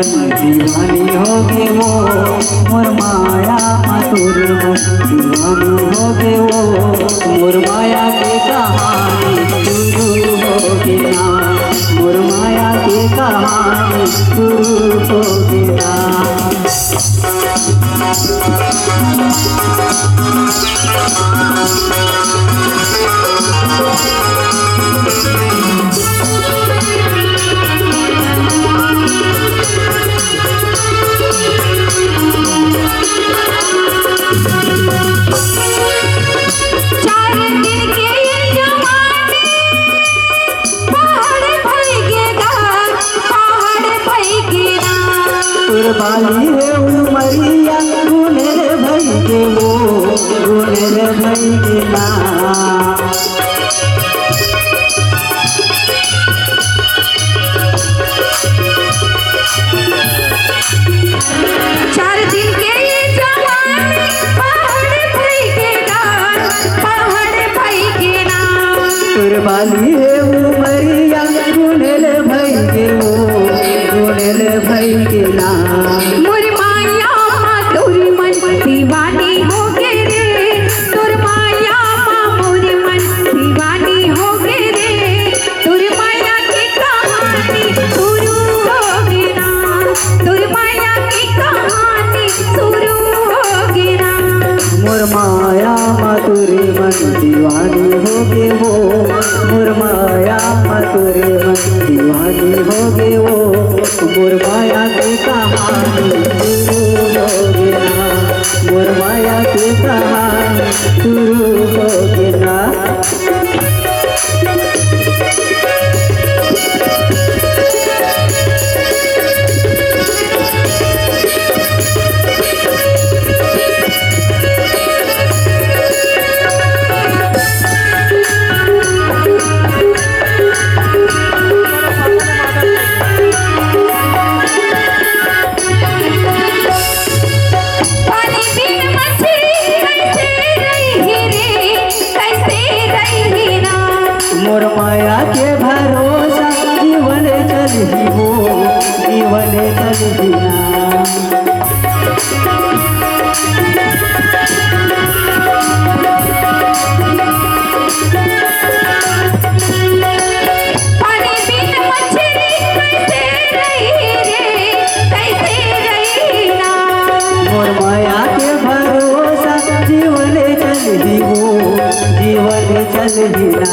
मन दीवानी हो गे वो, मोर माया मातुर मन दीवानी हो गे वो, मोर माया के कहानी शुरू हो गया, मोर माया के कहानी शुरू हो गया। बाली है उमरिया गुनेर भई के वो, गुनेर भई के ना। चार दिन के ये जवान पहाड़ भई के गान, पहाड़ भई के ना। बाली है उमरिया गुनेर भई के वो, गुनेर भई के ना। मोर माया मातुर मन दीवानी हो गे रे, तोर माया मोर मन दीवानी हो गे रे, तोर माया की कहानी शुरू हो गे ना, तोर माया की कहानी शुरू हो गे ना। मोर माया मातुर मन दीवानी हो गे वो, मोर माया मातुर मन दीवानी हो गे वो, मोर माया की कहानी शुरू हो गया, मोर माया की कहानी शुरू हो गया। मोर माया के भरोसा जीवन चलही वो, जीवन चलही ना। पानी बिन मछली कैसे रही रे, कैसे रही ना। मोर माया के भरोसा जीवन चलही वो, जीवन चलही ना।